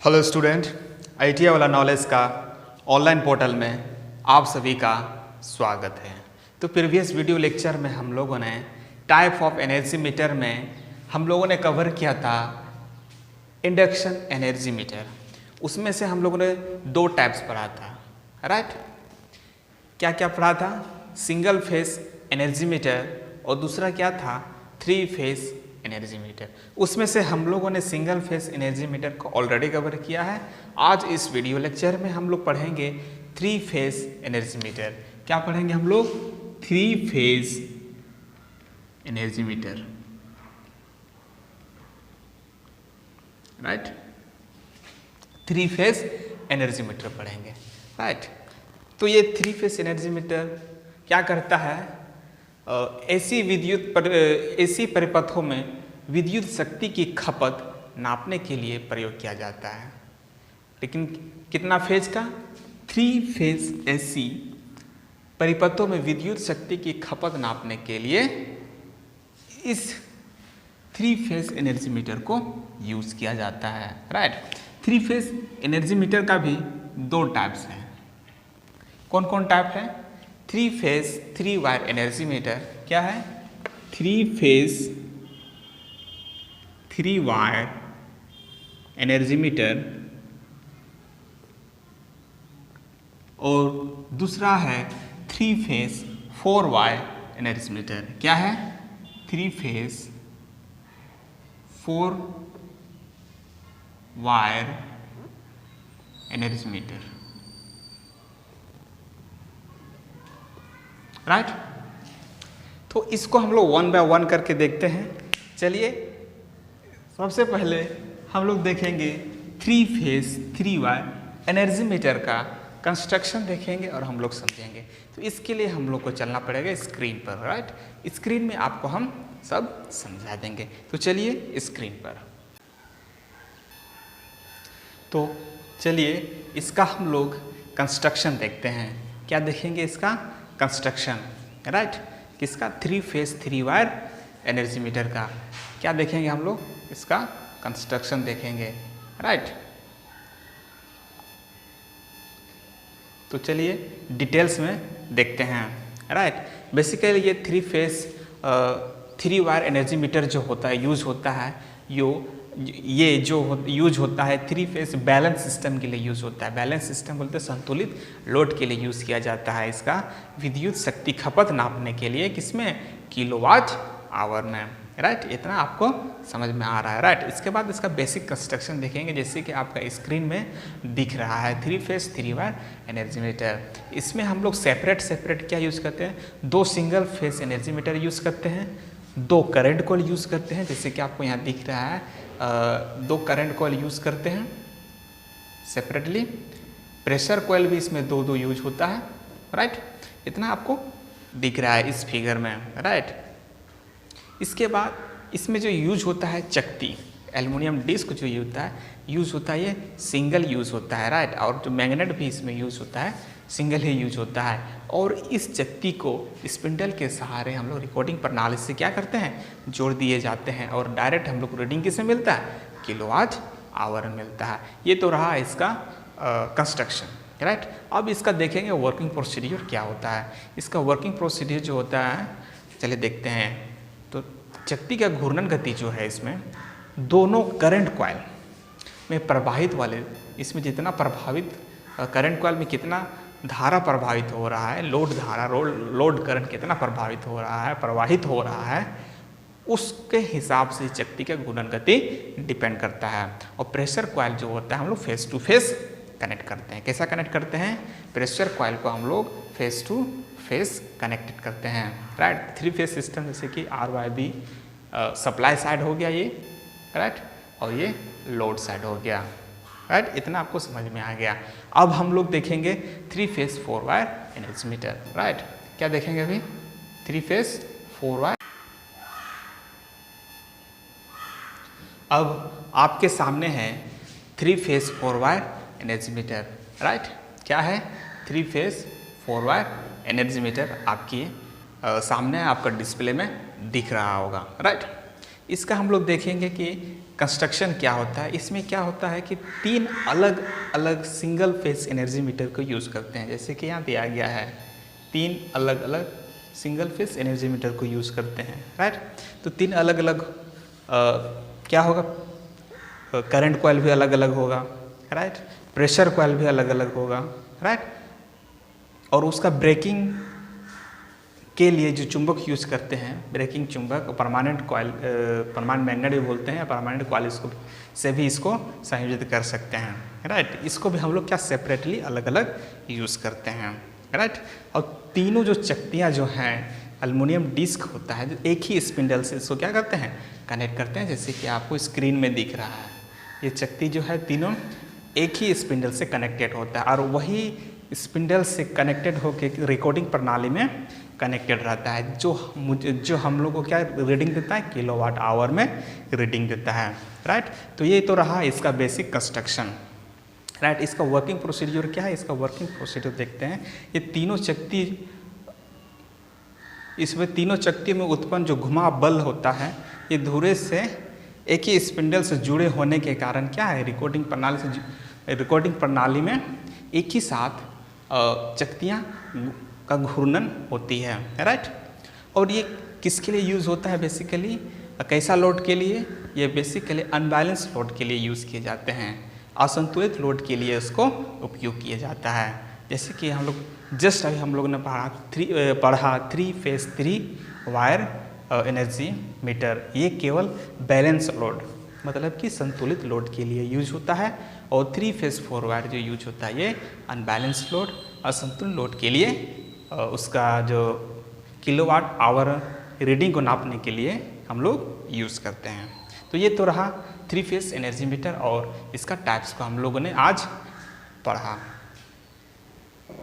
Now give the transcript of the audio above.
Hello student, ITI वाला knowledge का online portal में आप सभी का स्वागत है। तो प्रीवियस वीडियो लेक्चर में हम लोगों ने टाइप ऑफ एनर्जी मीटर में हम लोगों ने कवर किया था इंडक्शन एनर्जी मीटर। उसमें से हम लोगों ने दो टाइप्स पढ़ा था, राइट। क्या क्या पढ़ा था? सिंगल फेस एनर्जी मीटर और दूसरा क्या था? Three phase energy meter. उसमें से हम लोगों ने सिंगल फेस एनर्जी मीटर को ऑलरेडी कवर किया है। आज इस वीडियो लेक्चर में हम लोग पढ़ेंगे थ्री फेस एनर्जी मीटर। क्या पढ़ेंगे हम लोग? Three phase energy meter, right. Three phase energy meter पढ़ेंगे, राइट। तो ये थ्री फेस एनर्जी मीटर क्या करता है? ऐसी परिपथों में विद्युत शक्ति की खपत नापने के लिए प्रयोग किया जाता है। लेकिन कितना फेज का? थ्री फेज एसी परिपथों में विद्युत शक्ति की खपत नापने के लिए इस थ्री फेज एनर्जी मीटर को यूज किया जाता है, right. Three phase energy meter का भी दो टाइप्स हैं। कौन कौन टाइप है? Three phase three wire energy meter. क्या है? Three phase three wire energy meter और दूसरा है three phase four wire energy meter. क्या है? Three phase four wire energy meter, right. तो इसको हम लोग वन बाय वन करके देखते हैं। चलिए, सबसे पहले हम लोग देखेंगे three phase three wire energy meter का कंस्ट्रक्शन देखेंगे और हम लोग समझेंगे। तो इसके लिए हम लोग को चलना पड़ेगा स्क्रीन पर, राइट। स्क्रीन में आपको हम सब समझा देंगे। तो चलिए स्क्रीन पर। तो चलिए इसका हम लोग कंस्ट्रक्शन देखते हैं। क्या देखेंगे? इसका कंस्ट्रक्शन, राइट। किसका? Three phase three wire energy meter का क्या देखेंगे हम लोग? इसका कंस्ट्रक्शन देखेंगे, राइट। तो चलिए डिटेल्स में देखते हैं, राइट। बेसिकली ये three phase three wire energy meter जो होता है, यूज होता है, ये जो यूज होता है थ्री फेज बैलेंस सिस्टम के लिए यूज होता है। बैलेंस सिस्टम बोलते हैं संतुलित लोड के लिए यूज किया जाता है। इसका विद्युत शक्ति खपत नापने के लिए किसमें? किलोवाट आवर में, राइट। इतना आपको समझ में आ रहा है, राइट। इसके बाद इसका बेसिक कंस्ट्रक्शन देखेंगे, जैसे कि आपका स्क्रीन में दिख रहा है three phase three wire energy meter. इसमें हम लोग सेपरेट क्या यूज करते हैं? दो single phase energy meter use करते हैं, दो करंट कॉइल यूज करते हैं, जैसे कि आपको यहाँ दिख रहा है दो करंट कॉइल यूज करते हैं सेपरेटली। प्रेशर कॉइल भी इसमें दो दो यूज होता है, राइट। इतना आपको दिख रहा है इस फिगर में, राइट। इसके बाद इसमें जो यूज होता है चकती, एल्युमिनियम डिस्क जो यूज होता है ये सिंगल यूज होता है, राइट। और जो मैग्नेट भी इसमें यूज होता है सिंगल ही यूज होता है। और इस चकती को स्पिंडल के सहारे हम लोग रिकॉर्डिंग प्रणाली से क्या करते हैं? जोड़ दिए जाते हैं और डायरेक्ट हम लोग रीडिंग किसमें मिलता है? किलोवाट आवर में मिलता है। ये तो रहा इसका कंस्ट्रक्शन, राइट। अब इसका देखेंगे वर्किंग प्रोसीड्यूर क्या होता है। इसका वर्किंग प्रोसीड्यूर जो होता है, चलिए देखते हैं। तो चकती का घूर्णन गति जो है, इसमें दोनों करंट कॉइल में प्रवाहित वाले, इसमें जितना प्रभावित करंट कॉइल में कितना धारा प्रभावित हो रहा है, लोड धारा लोड करंट कितना प्रभावित हो रहा है, प्रवाहित हो रहा है, उसके हिसाब से चकती का घूर्णन गति डिपेंड करता है। और प्रेशर कॉइल जो होता है हम लोग फेस टू फेस कनेक्ट करते हैं। कैसा कनेक्ट करते हैं? प्रेशर कॉइल को हम लोग फेस टू फेस कनेक्टेड करते हैं, राइट। थ्री फेस सिस्टम जैसे कि RYB सप्लाई साइड हो गया ये, राइट, और ये लोड साइड हो गया, राइट। इतना आपको समझ में आ गया। अब हम लोग देखेंगे three phase four wire energy meter, right. क्या देखेंगे अभी? Three phase four wire. अब आपके सामने है three phase four wire energy meter, right. क्या है? Three phase four wire energy meter आपकी सामने आपका डिस्प्ले में दिख रहा होगा, राइट। इसका हम लोग देखेंगे कि कंस्ट्रक्शन क्या होता है। इसमें क्या होता है कि 3 अलग अलग सिंगल फेस एनर्जी मीटर को यूज़ करते हैं, जैसे कि यहाँ दिया गया है 3 अलग अलग सिंगल फेस एनर्जी मीटर को यूज़ करते हैं, राइट। तो 3 अलग अलग क्या होगा, करंट कॉइल भी अलग अलग होगा, राइट, प्रेशर कॉइल भी अलग अलग होगा, राइट, और उसका ब्रेकिंग के लिए जो चुंबक यूज़ करते हैं, ब्रेकिंग चुंबक, परमानेंट कॉइल, परमानेंट मैग्नेट भी बोलते हैं, परमानेंट कॉइल इसको से भी इसको संयोजित कर सकते हैं, राइट। इसको भी हम लोग क्या सेपरेटली अलग अलग यूज़ करते हैं, राइट। और तीनों जो चक्तियाँ जो हैं, एल्युमिनियम डिस्क होता है जो एक ही स्पिंडल से इसको क्या करते हैं, कनेक्ट करते हैं, जैसे कि आपको स्क्रीन में दिख रहा है। ये चक्ति जो है तीनों एक ही स्पिंडल से कनेक्टेड होता है और वही स्पिंडल से कनेक्टेड होकर रिकॉर्डिंग प्रणाली में कनेक्टेड रहता है, जो हम लोग को क्या रीडिंग देता है, किलोवाट आवर में रीडिंग देता है, राइट। तो ये तो रहा इसका बेसिक कंस्ट्रक्शन, राइट। इसका वर्किंग प्रोसीजर क्या है, इसका वर्किंग प्रोसीजर देखते हैं। ये तीनों चक्ति, इसमें तीनों चक्ति में उत्पन्न जो घुमा बल होता है, ये धुरे से एक ही स्पिंडल से जुड़े होने के कारण क्या है, रिकॉर्डिंग प्रणाली में एक ही साथ चक्तियाँ का घूर्णन होती है, राइट। और ये किसके लिए यूज़ होता है, बेसिकली कैसा लोड के लिए, ये बेसिकली अनबैलेंस लोड के लिए यूज़ किए जाते हैं, असंतुलित लोड के लिए इसको उपयोग किया जाता है। जैसे कि हम लोग जस्ट अभी हम लोग ने पढ़ा 3 फेस 3 वायर एनर्जी मीटर, ये केवल बैलेंस लोड मतलब कि संतुलित लोड के लिए यूज होता है, और 3 फेस 4 वायर जो यूज होता है ये अनबैलेंस लोड, असंतुलित लोड के लिए उसका जो किलोवाट आवर रीडिंग को नापने के लिए हम लोग यूज़ करते हैं। तो ये तो रहा 3 फेस एनर्जी मीटर और इसका टाइप्स को हम लोगों ने आज पढ़ा।